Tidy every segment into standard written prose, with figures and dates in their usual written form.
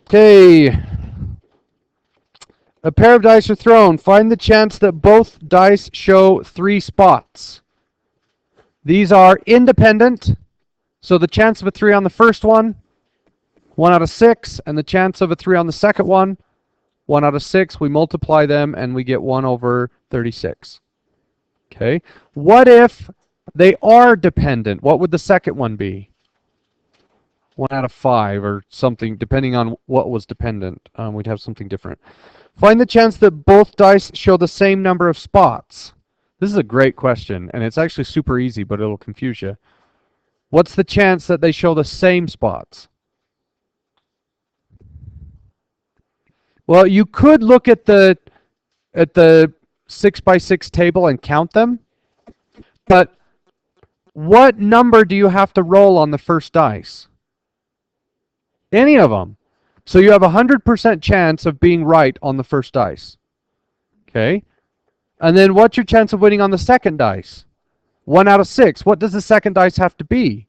Okay. A pair of dice are thrown. Find the chance that both dice show 3 spots. These are independent. So the chance of a 3 on the first one, 1 out of 6. And the chance of a 3 on the second one, 1 out of 6. We multiply them and we get 1 over 36. Okay. What if they are dependent? What would the second one be? 1 out of 5 or something, depending on what was dependent. We'd have something different. Find the chance that both dice show the same number of spots. This is a great question, and it's actually super easy, but it'll confuse you. What's the chance that they show the same spots? Well, you could look at the 6x6 table and count them, but what number do you have to roll on the first dice? Any of them. So you have a 100% chance of being right on the first dice. Okay? And then what's your chance of winning on the second dice? 1 out of 6. What does the second dice have to be?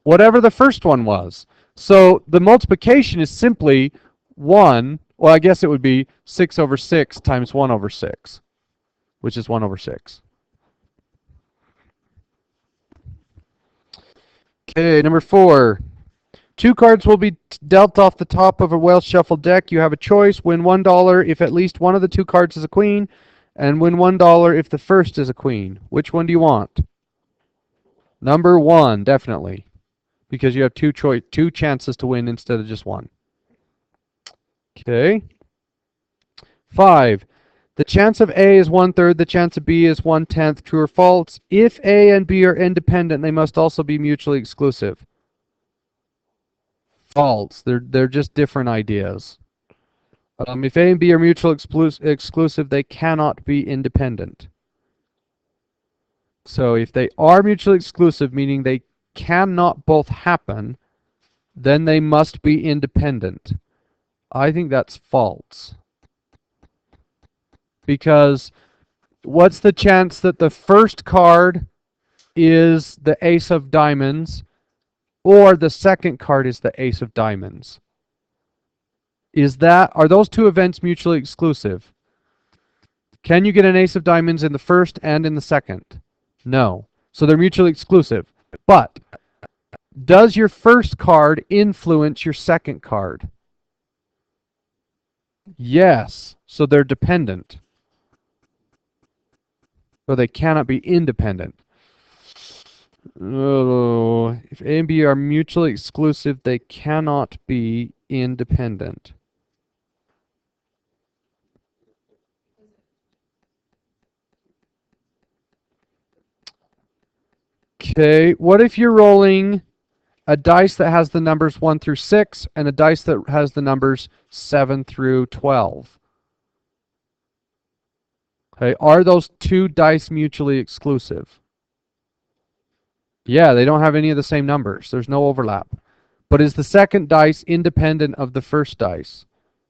Whatever the first one was. So the multiplication is simply 1, well, I guess it would be 6 over 6 times 1 over 6, which is 1 over 6. Okay, number 4. 2 cards will be dealt off the top of a well-shuffled deck. You have a choice. Win $1 if at least one of the 2 cards is a queen, and win $1 if the first is a queen. Which one do you want? Number 1, definitely, because you have two chances to win instead of just one. Okay. 5. The chance of A is 1/3. The chance of B is 1/10. True or false? If A and B are independent, they must also be mutually exclusive. False. They're just different ideas. If A and B are mutually exclusive, they cannot be independent. So if they are mutually exclusive, meaning they cannot both happen, then they must be independent. I think that's false. Because what's the chance that the first card is the ace of diamonds or the second card is the ace of diamonds? Are those 2 events mutually exclusive? Can you get an ace of diamonds in the first and in the second? No. So they're mutually exclusive. But does your first card influence your second card? Yes. So they're dependent. So they cannot be independent. Oh, if A and B are mutually exclusive, they cannot be independent. Okay, what if you're rolling a dice that has the numbers 1 through 6 and a dice that has the numbers 7 through 12? Okay, are those 2 dice mutually exclusive? Yeah, they don't have any of the same numbers. There's no overlap. But is the second dice independent of the first dice?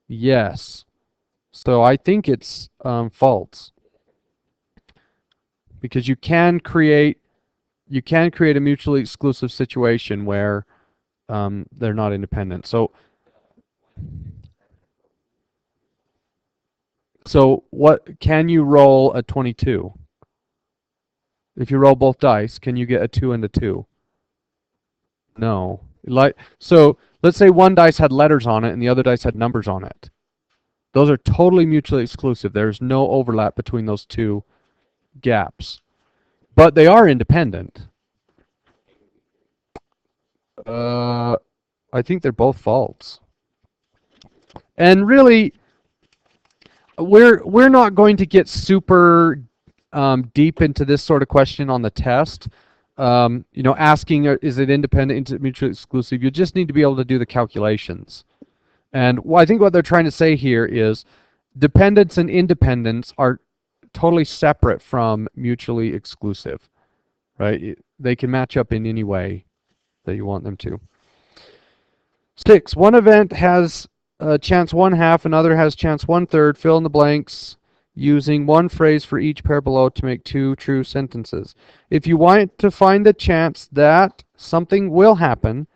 Yes. So I think it's false. Because you can create a mutually exclusive situation where they're not independent. So what can you roll a 22? If you roll both dice, can you get a 2 and a 2? No. So let's say one dice had letters on it and the other dice had numbers on it. Those are totally mutually exclusive. There's no overlap between those 2 gaps. But they are independent. I think they're both false. And really, we're not going to get super deep into this sort of question on the test. Asking is it independent, is it mutually exclusive? You just need to be able to do the calculations. And I think what they're trying to say here is dependence and independence are totally separate from mutually exclusive, right? They can match up in any way that you want them to. 6. One event has chance 1/2, another has chance 1/3. Fill in the blanks using one phrase for each pair below to make 2 true sentences. If you want to find the chance that something will happen,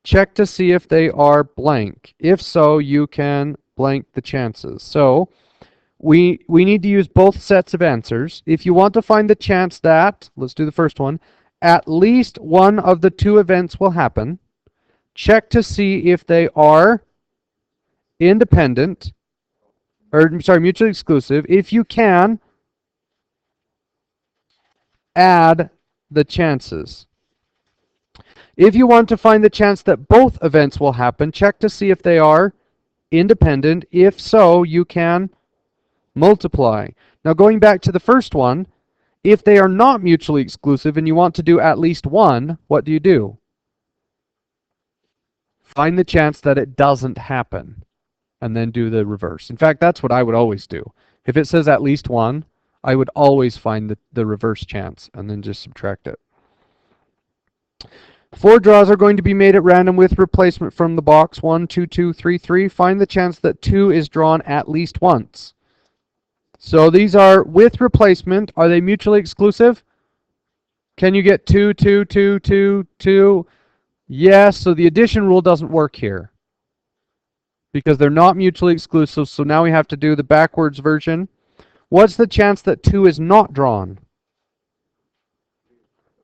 check to see if they are blank. If so, you can blank the chances. So we need to use both sets of answers. If you want to find the chance that, let's do the first one, at least one of the two events will happen, check to see if they are independent, or sorry, mutually exclusive. If you can, add the chances. If you want to find the chance that both events will happen, check to see if they are independent. If so, you can multiply. Now going back to the first one, if they are not mutually exclusive and you want to do at least one, what do? Find the chance that it doesn't happen and then do the reverse. In fact, that's what I would always do. If it says at least one, I would always find the reverse chance and then just subtract it. 4 draws are going to be made at random with replacement from the box. 1, 2, 2, 3, 3. Find the chance that 2 is drawn at least once. So these are with replacement. Are they mutually exclusive? Can you get 2, 2, 2, 2, 2? Yes, so the addition rule doesn't work here because they're not mutually exclusive. So now we have to do the backwards version. What's the chance that 2 is not drawn?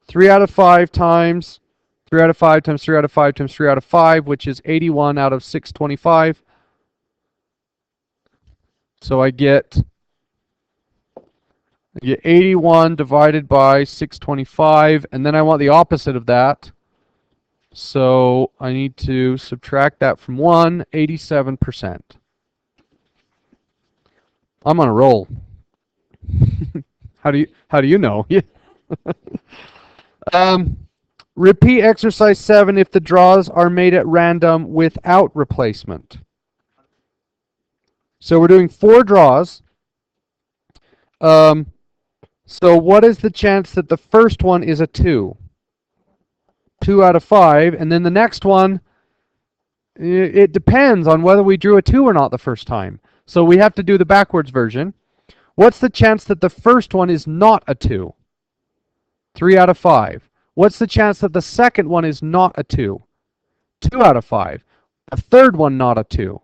3 out of 5 times 3 out of 5 times 3 out of 5 times 3 out of 5, which is 81 out of 625. So I get 81 divided by 625, and then I want the opposite of that. So I need to subtract that from 1, 87%. I'm on a roll. How do you know? Repeat exercise 7 if the draws are made at random without replacement. So we're doing 4 draws. So what is the chance that the first one is a 2? 2 out of 5. And then the next one, it depends on whether we drew a 2 or not the first time. So we have to do the backwards version. What's the chance that the first one is not a 2? 3 out of 5. What's the chance that the second one is not a 2? 2 out of 5. The third one not a 2.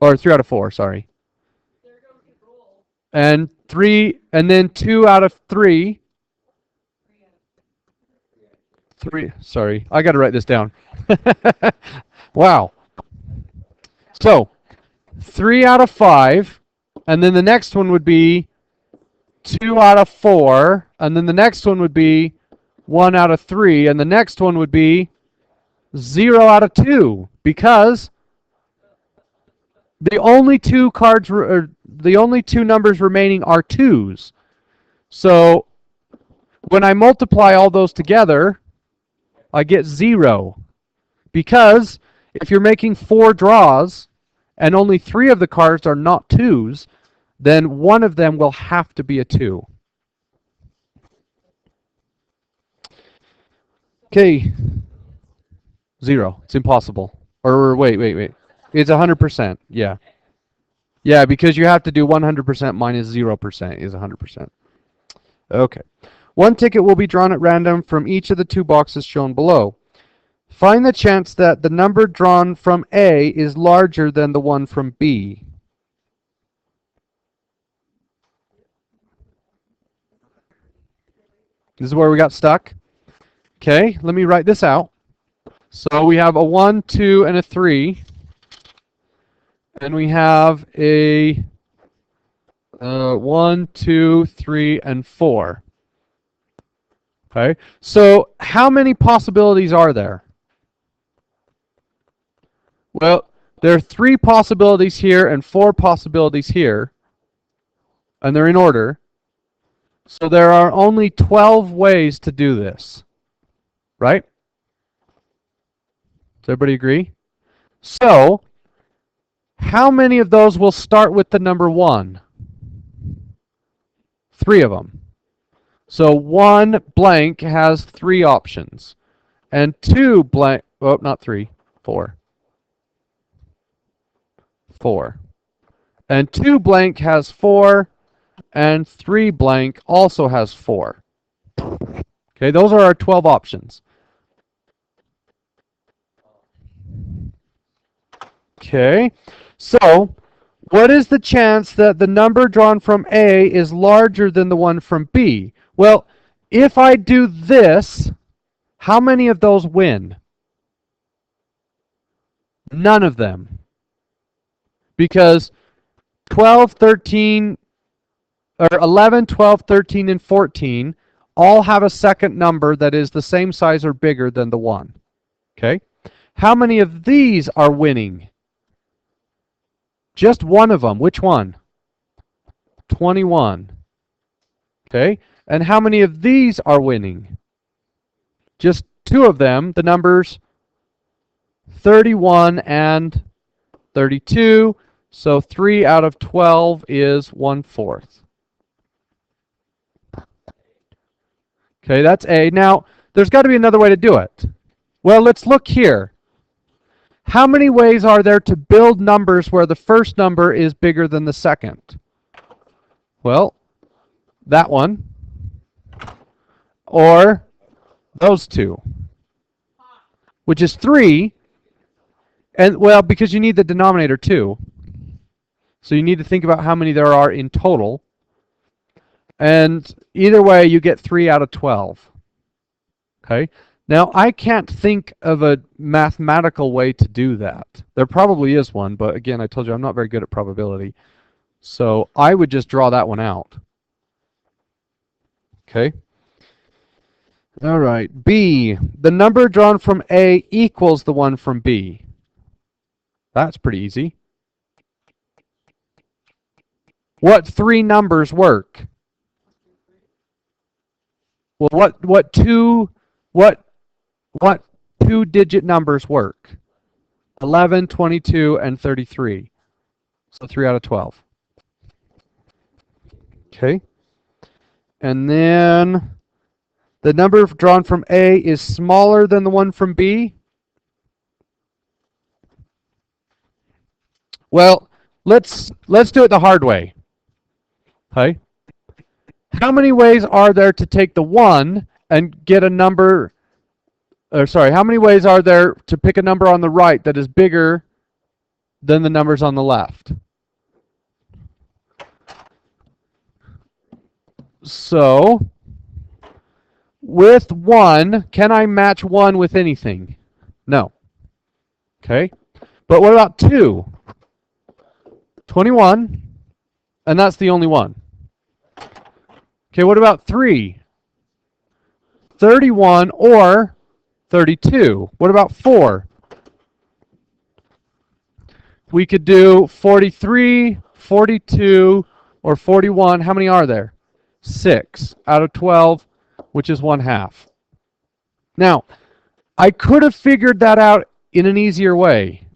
Or 3 out of 4, sorry. And 3, and then 2 out of 3. 3, sorry, I got to write this down. Wow. So, 3 out of 5, and then the next one would be 2 out of 4, and then the next one would be 1 out of 3, and the next one would be 0 out of 2, because the only two cards, or the only two numbers remaining are 2s. So when I multiply all those together, I get 0. Because if you're making 4 draws and only 3 of the cards are not 2s, then one of them will have to be a 2. Okay. 0. It's impossible. Or wait. It's 100%. Yeah. Yeah, because you have to do 100% minus 0% is 100%. Okay. 1 ticket will be drawn at random from each of the 2 boxes shown below. Find the chance that the number drawn from A is larger than the one from B. This is where we got stuck. Okay, let me write this out. So we have a 1, 2, and a 3. And we have a 1, 2, 3, and 4. Okay, so how many possibilities are there? Well, there are 3 possibilities here and 4 possibilities here. And they're in order. So there are only 12 ways to do this. Right? Does everybody agree? So, how many of those will start with the number 1? 3 of them. So 1 blank has 3 options. And 2 blank, oh, not 3, 4. 4. And 2 blank has 4, and 3 blank also has 4. Okay, those are our 12 options. Okay, so what is the chance that the number drawn from A is larger than the one from B? Well, if I do this, how many of those win? None of them. Because 12, 13, or 11, 12, 13, and 14 all have a second number that is the same size or bigger than the 1. Okay? How many of these are winning? Just one of them. Which one? 21. Okay? And how many of these are winning? Just two of them, the numbers 31 and 32. So 3 out of 12 is 1/4. Okay, that's A. Now, there's got to be another way to do it. Well, let's look here. How many ways are there to build numbers where the first number is bigger than the second? Well, that one. Or those two. Which is 3. And, well, because you need the denominator too. So you need to think about how many there are in total. And either way, you get 3 out of 12. Okay? Now, I can't think of a mathematical way to do that. There probably is one, but again, I told you I'm not very good at probability. So I would just draw that one out. Okay? All right. B. The number drawn from A equals the one from B. That's pretty easy. What 3 numbers work? Well, what 2-digit numbers work? 11, 22, and 33. So 3 out of 12. Okay. And then the number drawn from A is smaller than the one from B. Well, let's do it the hard way. Okay. How many ways are there to take the 1 and get a number, or sorry, how many ways are there to pick a number on the right that is bigger than the numbers on the left? So, with 1, can I match 1 with anything? No. Okay. But what about 2? 21, and that's the only one. Okay, what about 3? 31 or 32. What about 4? We could do 43, 42, or 41. How many are there? 6 out of 12, which is 1/2. Now, I could have figured that out in an easier way.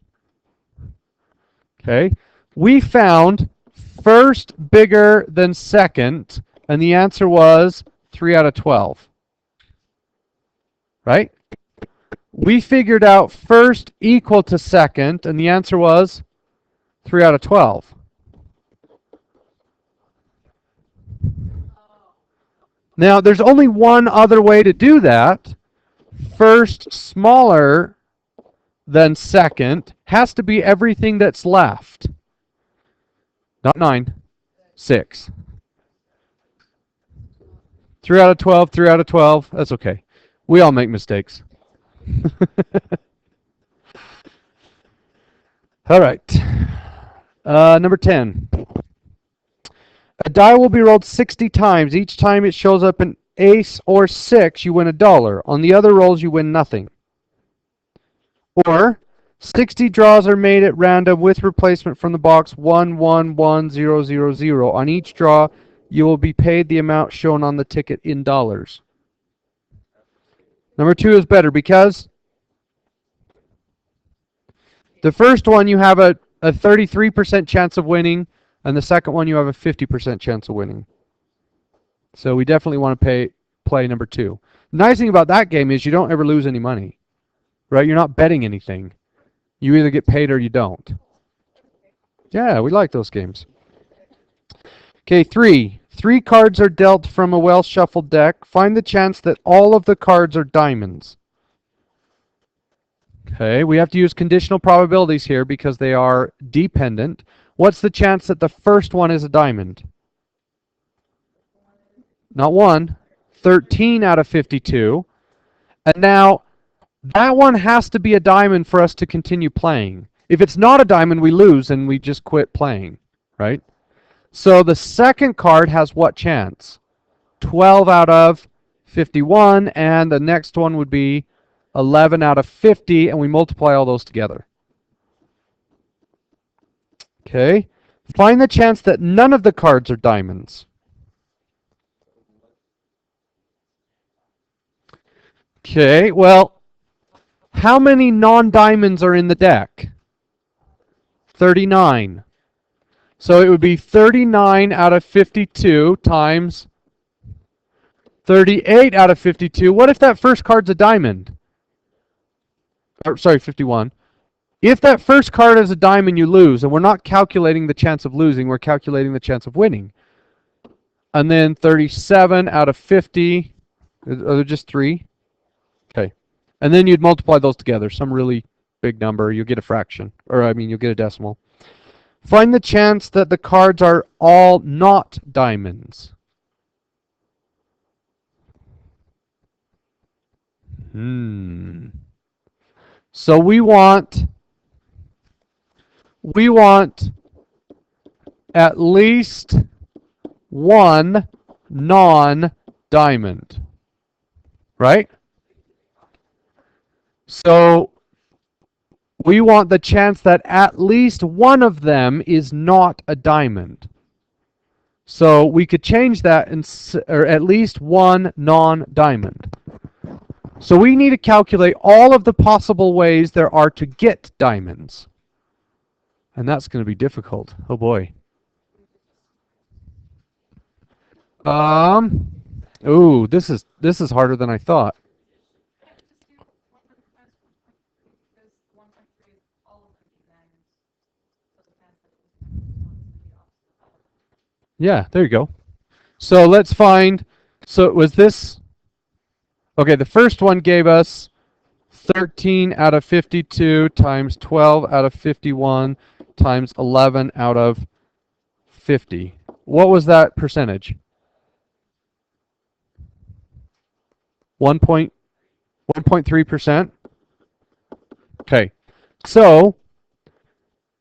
Okay, we found first bigger than second, and the answer was 3 out of 12. Right? We figured out first equal to second, and the answer was 3 out of 12. Now, there's only one other way to do that. First smaller than second has to be everything that's left. Not 9, 6. 3 out of 12, 3 out of 12. That's okay. We all make mistakes. All right. Number 10. A die will be rolled 60 times. Each time it shows up an ace or 6, you win $1. On the other rolls, you win nothing. Or 60 draws are made at random with replacement from the box 1, 1, 1, 0, 0, 0. On each draw, you will be paid the amount shown on the ticket in dollars. Number 2 is better because the first one you have a 33% chance of winning, and the second one you have a 50% chance of winning. So we definitely want to play number 2. The nice thing about that game is you don't ever lose any money. Right? You're not betting anything. You either get paid or you don't. Yeah, we like those games. Okay, 3. 3 cards are dealt from a well-shuffled deck. Find the chance that all of the cards are diamonds. Okay, we have to use conditional probabilities here because they are dependent. What's the chance that the first one is a diamond? Not 1. 13 out of 52. And now, that one has to be a diamond for us to continue playing. If it's not a diamond, we lose and we just quit playing, right? So the second card has what chance? 12 out of 51, and the next one would be 11 out of 50, and we multiply all those together. Okay. Find the chance that none of the cards are diamonds. Okay, well, how many non-diamonds are in the deck? 39. So it would be 39 out of 52 times 38 out of 52. What if that first card's a diamond? Or, sorry, 51. If that first card is a diamond, you lose. And we're not calculating the chance of losing. We're calculating the chance of winning. And then 37 out of 50. Are there just 3? Okay. And then you'd multiply those together. Some really big number. You'll get a fraction. Or, I mean, you'll get a decimal. Find the chance that the cards are all not diamonds. So we want at least one non-diamond, right? So we want the chance that at least one of them is not a diamond. So we could change that, or at least one non-diamond. So we need to calculate all of the possible ways there are to get diamonds. And that's going to be difficult. Oh boy. Ooh, this is harder than I thought. Yeah, there you go. So let's find, so it was this, okay, the first one gave us 13 out of 52 times 12 out of 51 times 11 out of 50. What was that percentage? 1.3%? Okay. So,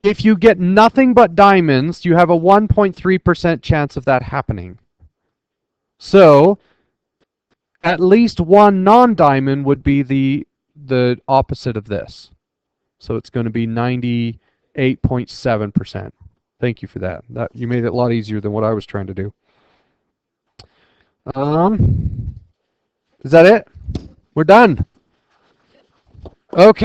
if you get nothing but diamonds, you have a 1.3% chance of that happening. So, at least one non-diamond would be the opposite of this. So it's going to be 98.7%. Thank you for that. You made it a lot easier than what I was trying to do. Is that it? We're done. Okay.